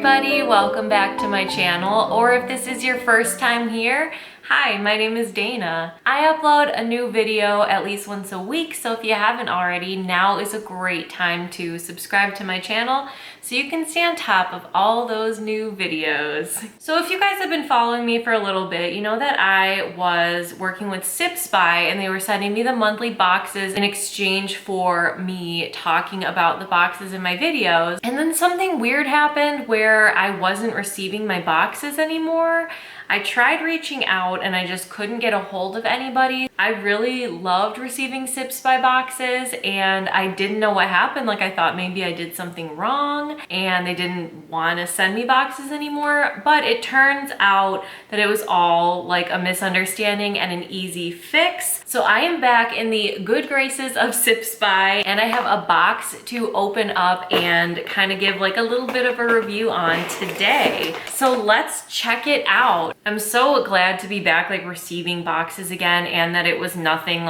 everybody, welcome back to my channel, or if this is your first time here, hi, my name is Dana. I upload a new video at least once a week, so if you haven't already, now is a great time to subscribe to my channel so you can stay on top of all those new videos. So if you guys have been following me for a little bit, you know that I was working with Sip Spy and they were sending me the monthly boxes in exchange for me talking about the boxes in my videos. And then something weird happened where I wasn't receiving my boxes anymore. I tried reaching out and I just couldn't get a hold of anybody. I really loved receiving Sip Spy boxes and I didn't know what happened. Like I thought maybe I did something wrong and they didn't want to send me boxes anymore. But it turns out that it was all like a misunderstanding and an easy fix. So I am back in the good graces of Sip Spy and I have a box to open up and kind of give like a little bit of a review on today. So let's check it out. I'm so glad to be back like receiving boxes again and that it was nothing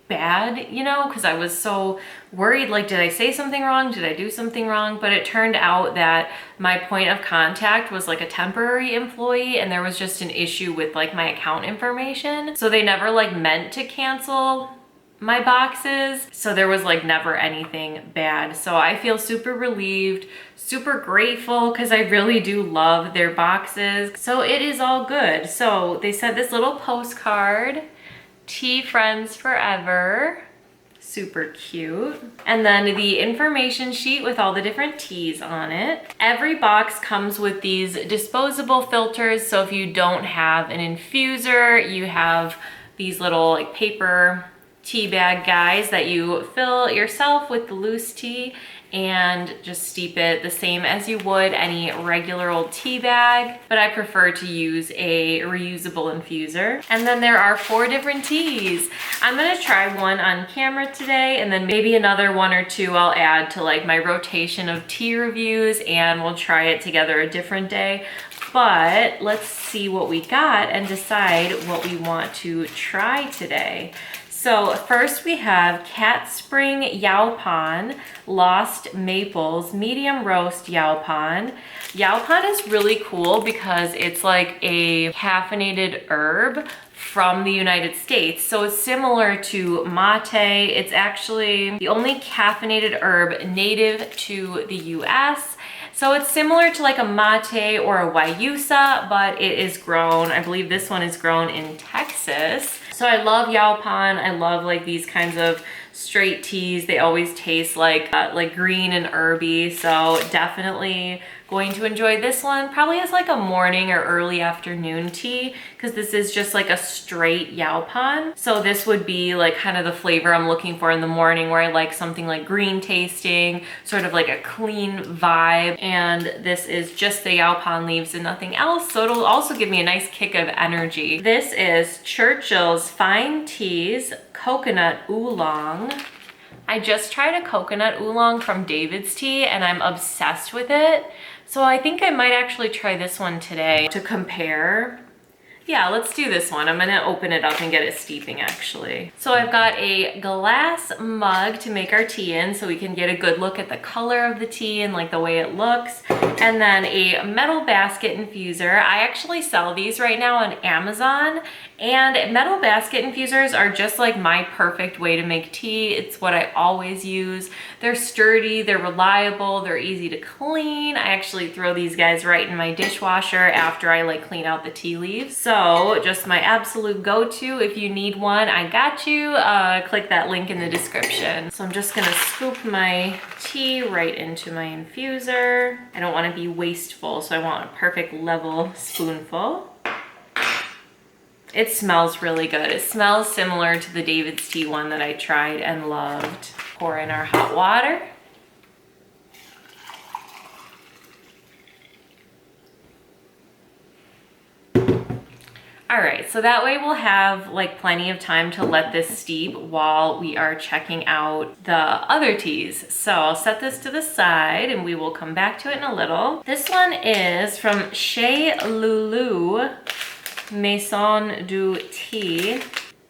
bad, you know, because I was so worried, like, did I say something wrong? Did I do something wrong? But it turned out that my point of contact was like a temporary employee and there was just an issue with like my account information. So they never like meant to cancel my boxes. So there was like never anything bad. So I feel super relieved, super grateful because I really do love their boxes. So it is all good. So they sent this little postcard, Tea Friends Forever. Super cute. And then the information sheet with all the different teas on it. Every box comes with these disposable filters. So if you don't have an infuser, you have these little like paper tea bag guys that you fill yourself with the loose tea and just steep it the same as you would any regular old tea bag, but I prefer to use a reusable infuser. And then there are 4 different teas. I'm gonna try one on camera today and then maybe another 1 or 2 I'll add to like my rotation of tea reviews and we'll try it together a different day. But let's see what we got and decide what we want to try today. So first we have Cat Spring Yaupon, Lost Maples, Medium Roast Yaupon. Yaupon is really cool because it's like a caffeinated herb from the United States. So it's similar to mate. It's actually the only caffeinated herb native to the US. So it's similar to like a mate or a guayusa, but it is grown, I believe this one is grown in Texas. So I love Yaupon. I love like these kinds of straight teas. They always taste like green and herby. So definitely going to enjoy this one. Probably as like a morning or early afternoon tea because this is just like a straight Yaupon. So this would be like kind of the flavor I'm looking for in the morning where I like something like green tasting, sort of like a clean vibe. And this is just the Yaupon leaves and nothing else. So it'll also give me a nice kick of energy. This is Churchill's Fine Teas Coconut Oolong. I just tried a coconut oolong from David's Tea and I'm obsessed with it. So I think I might actually try this one today to compare. Yeah, let's do this one. I'm gonna open it up and get it steeping actually. So I've got a glass mug to make our tea in so we can get a good look at the color of the tea and like the way it looks. And then a metal basket infuser. I actually sell these right now on Amazon and metal basket infusers are just like my perfect way to make tea. It's what I always use. They're sturdy, they're reliable, they're easy to clean. I actually throw these guys right in my dishwasher after I like clean out the tea leaves. So just my absolute go-to. If you need one, I got you. Click that link in the description. So I'm just gonna scoop my tea right into my infuser. I don't want to be wasteful, so I want a perfect level spoonful. It smells really good. It smells similar to the David's Tea one that I tried and loved. Pour in our hot water. All right, so that way we'll have like plenty of time to let this steep while we are checking out the other teas. So I'll set this to the side and we will come back to it in a little. This one is from Chez Lulu Maison du Thé.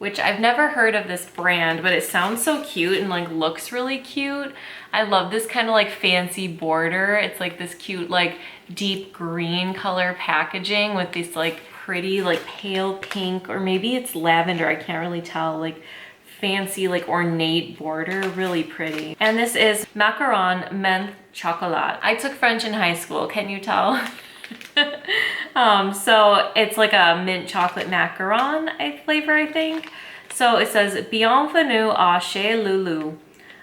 which I've never heard of this brand, but it sounds so cute and like looks really cute. I love this kind of like fancy border. It's like this cute like deep green color packaging with this like pretty like pale pink, or maybe it's lavender, I can't really tell, like fancy like ornate border, really pretty. And this is macaron menthe chocolat. I took French in high school, can you tell? So it's like a mint chocolate macaron flavor, I think. So it says, Bienvenue à Chez Lulu,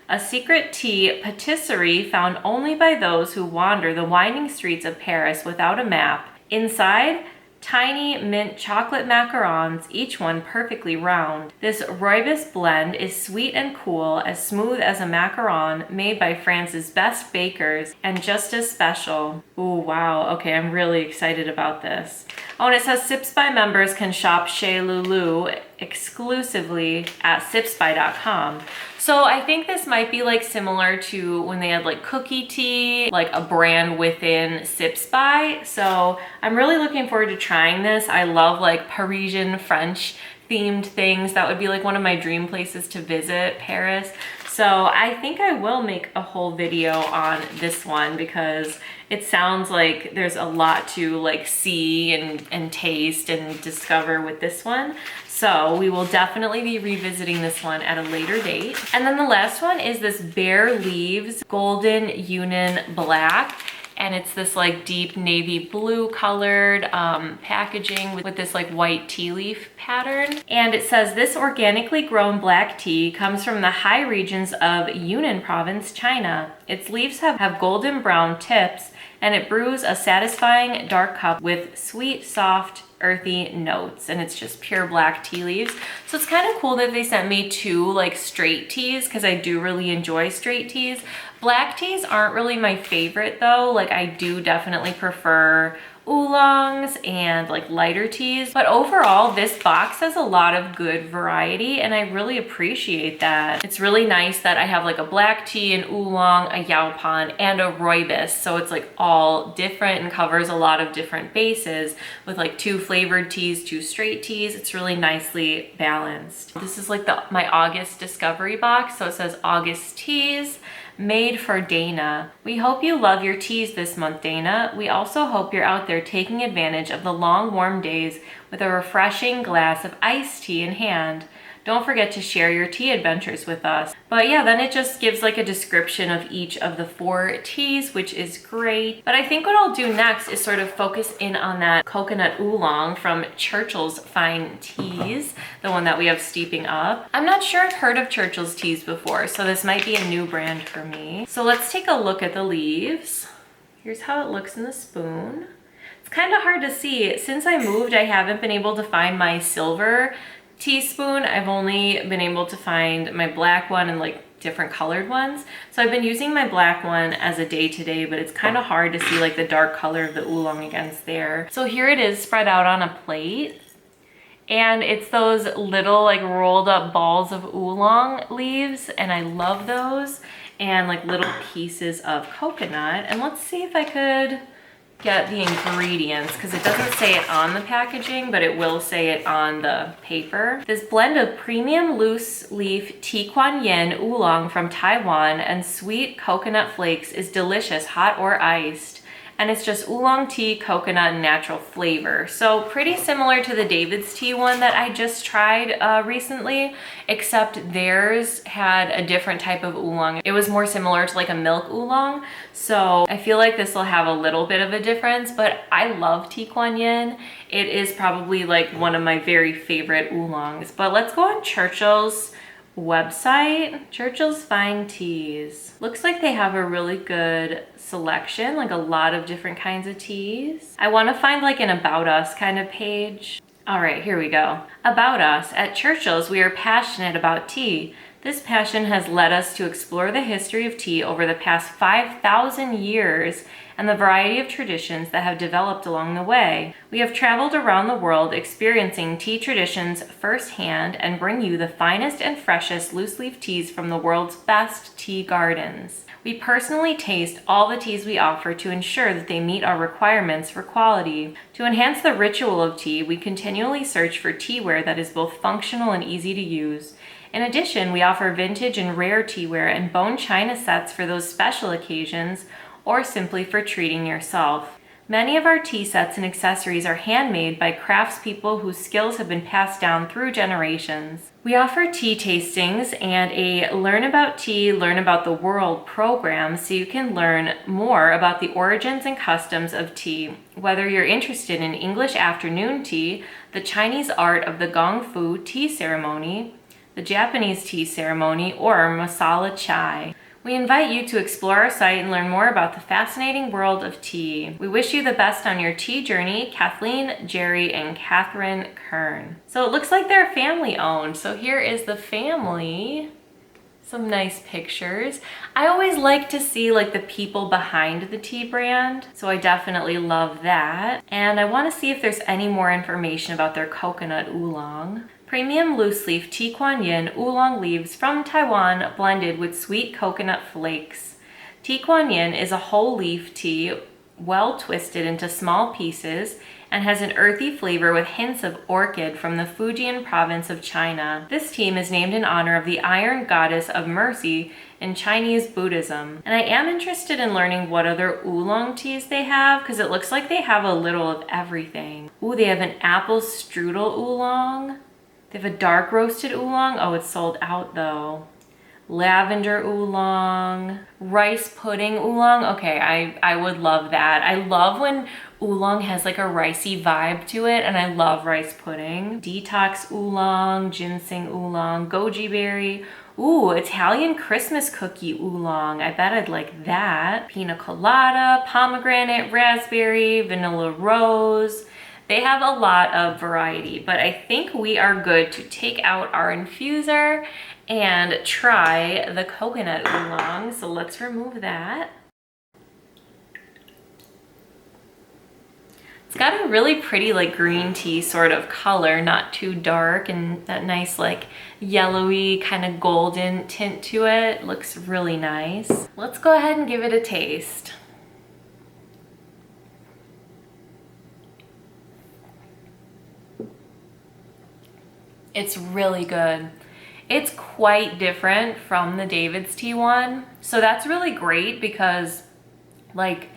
a secret tea patisserie found only by those who wander the winding streets of Paris without a map. Inside, tiny mint chocolate macarons, each one perfectly round. This rooibos blend is sweet and cool, as smooth as a macaron made by France's best bakers, and just as special. Ooh, wow. Okay, I'm really excited about this. Oh, and it says Sips by members can shop Chez Lulu exclusively at sipsby.com. So I think this might be like similar to when they had like cookie tea, like a brand within Sips By. So I'm really looking forward to trying this. I love like Parisian French themed things. That would be like one of my dream places to visit, Paris. So I think I will make a whole video on this one because it sounds like there's a lot to like see and taste and discover with this one. So we will definitely be revisiting this one at a later date. And then the last one is this Bare Leaves Golden Union Black. And it's this like deep navy blue colored packaging with this like white tea leaf pattern. And it says this organically grown black tea comes from the high regions of Yunnan province, China. Its leaves have golden brown tips, and it brews a satisfying dark cup with sweet, soft, earthy notes, and it's just pure black tea leaves. So it's kind of cool that they sent me two like straight teas, because I do really enjoy straight teas. Black teas aren't really my favorite though. Like I do definitely prefer oolongs and like lighter teas, but overall this box has a lot of good variety, and I really appreciate that. It's really nice that I have like a black tea, an oolong, a yaupon, and a rooibos, so it's like all different and covers a lot of different bases with like 2 flavored teas, 2 straight teas. It's really nicely balanced. This is like my August discovery box, so it says August teas. Made for Dana. We hope you love your teas this month, Dana. We also hope you're out there taking advantage of the long, warm days with a refreshing glass of iced tea in hand. Don't forget to share your tea adventures with us. But yeah, then it just gives like a description of each of the 4 teas, which is great. But I think what I'll do next is sort of focus in on that coconut oolong from Churchill's Fine Teas, the one that we have steeping up. I'm not sure I've heard of Churchill's teas before, so this might be a new brand for me. So let's take a look at the leaves. Here's how it looks in the spoon. It's kind of hard to see. Since I moved, I haven't been able to find my silver teaspoon. I've only been able to find my black one and like different colored ones. So I've been using my black one as a day-to-day, but it's kind of hard to see like the dark color of the oolong against there. So here it is spread out on a plate. And it's those little like rolled up balls of oolong leaves, and I love those, and like little pieces of coconut. And let's see if I could get the ingredients, because it doesn't say it on the packaging, but it will say it on the paper. This blend of premium loose leaf Tea Kuan Yin oolong from Taiwan and sweet coconut flakes is delicious, hot or iced. And it's just oolong tea, coconut, and natural flavor. So pretty similar to the David's Tea one that I just tried recently, except theirs had a different type of oolong. It was more similar to like a milk oolong. So I feel like this will have a little bit of a difference, but I love Tea Kuan Yin. It is probably like one of my very favorite oolongs. But let's go on Churchill's website. Churchill's Fine Teas. Looks like they have a really good selection, like a lot of different kinds of teas. I want to find like an About Us kind of page. All right, here we go. About us. At Churchill's, we are passionate about tea. This passion has led us to explore the history of tea over the past 5,000 years and the variety of traditions that have developed along the way. We have traveled around the world experiencing tea traditions firsthand and bring you the finest and freshest loose-leaf teas from the world's best tea gardens. We personally taste all the teas we offer to ensure that they meet our requirements for quality. To enhance the ritual of tea, we continually search for teaware that is both functional and easy to use. In addition, we offer vintage and rare teaware and bone china sets for those special occasions or simply for treating yourself. Many of our tea sets and accessories are handmade by craftspeople whose skills have been passed down through generations. We offer tea tastings and a Learn About Tea, Learn About the World program so you can learn more about the origins and customs of tea. Whether you're interested in English afternoon tea, the Chinese art of the Gong Fu tea ceremony, the Japanese tea ceremony, or masala chai. We invite you to explore our site and learn more about the fascinating world of tea. We wish you the best on your tea journey, Kathleen, Jerry, and Catherine Kern. So it looks like they're family owned. So here is the family. Some nice pictures. I always like to see like the people behind the tea brand, so I definitely love that. And I want to see if there's any more information about their coconut oolong. Premium loose leaf tea Kuan Yin oolong leaves from Taiwan blended with sweet coconut flakes. Tea Kuan Yin is a whole leaf tea, well twisted into small pieces, and has an earthy flavor with hints of orchid from the Fujian province of China. This tea is named in honor of the iron goddess of mercy in Chinese Buddhism. And I am interested in learning what other oolong teas they have, because it looks like they have a little of everything. Ooh, they have an apple strudel oolong. They have a dark roasted oolong. Oh, it's sold out though. Lavender oolong, rice pudding oolong. Okay, I would love that. I love when oolong has like a ricey vibe to it, and I love rice pudding. Detox oolong, ginseng oolong, goji berry. Ooh, Italian Christmas cookie oolong. I bet I'd like that. Pina colada, pomegranate, raspberry, vanilla rose. They have a lot of variety, but I think we are good to take out our infuser and try the coconut oolong. So let's remove that. It's got a really pretty like green tea sort of color, not too dark, and that nice like yellowy kind of golden tint to it. Looks really nice. Let's go ahead and give it a taste. It's really good. It's quite different from the David's Tea one. So that's really great because like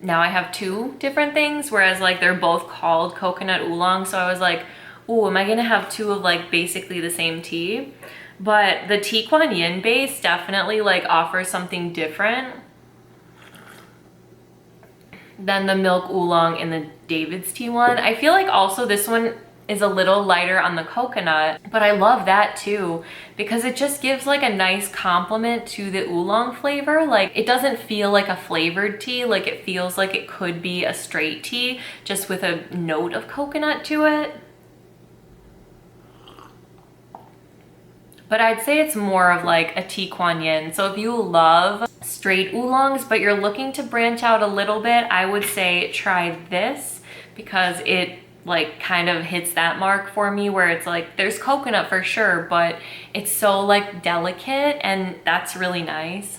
now I have two different things, whereas like they're both called coconut oolong. So I was like, oh, am I gonna have two of like basically the same tea? But the Tea Kuan Yin base definitely like offers something different than the milk oolong in the David's Tea one. I feel like also this one is a little lighter on the coconut, but I love that too because it just gives like a nice complement to the oolong flavor. Like it doesn't feel like a flavored tea, like it feels like it could be a straight tea just with a note of coconut to it. But I'd say it's more of like a Tea Kuan Yin. So if you love straight oolongs but you're looking to branch out a little bit, I would say try this because it like kind of hits that mark for me where it's like there's coconut for sure, but it's so like delicate, and that's really nice.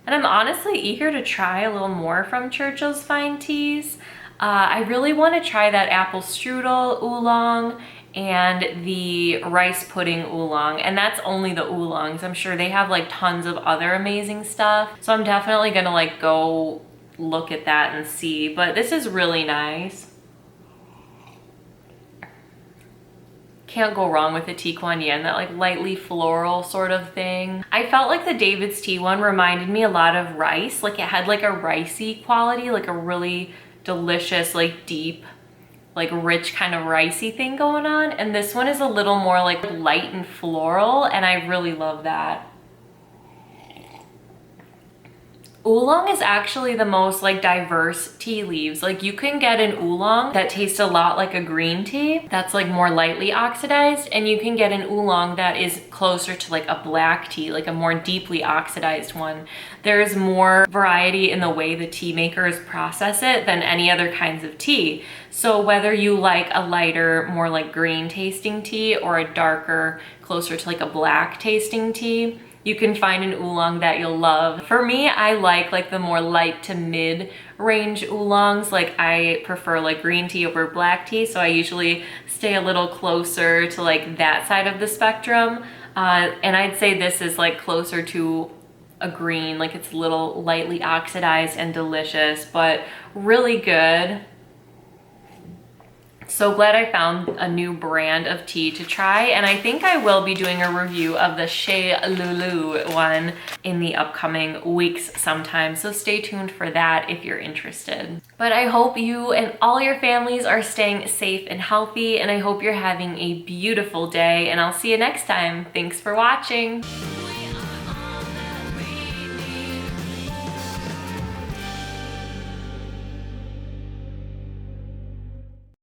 And I'm honestly eager to try a little more from Churchill's Fine Teas. I really want to try that apple strudel oolong and the rice pudding oolong, and that's only the oolongs. I'm sure they have like tons of other amazing stuff, so I'm definitely gonna like go look at that and see, but this is really nice. Can't go wrong with the Tea Kuan Yin, that like lightly floral sort of thing. I felt like the David's Tea one reminded me a lot of rice, like it had like a ricey quality, like a really delicious, like deep, like rich kind of ricey thing going on, and this one is a little more like light and floral, and I really love that. Oolong is actually the most like diverse tea leaves. Like you can get an oolong that tastes a lot like a green tea that's like more lightly oxidized, and you can get an oolong that is closer to like a black tea, like a more deeply oxidized one. There's more variety in the way the tea makers process it than any other kinds of tea. So whether you like a lighter, more like green tasting tea or a darker, closer to like a black tasting tea, you can find an oolong that you'll love. For me, I like the more light to mid range oolongs. Like I prefer like green tea over black tea, so I usually stay a little closer to like that side of the spectrum. And I'd say this is like closer to a green, like it's a little lightly oxidized and delicious, but really good. So glad I found a new brand of tea to try, and I think I will be doing a review of the Shea Lulu one in the upcoming weeks sometime, so stay tuned for that if you're interested. But I hope you and all your families are staying safe and healthy, and I hope you're having a beautiful day, and I'll see you next time. Thanks for watching.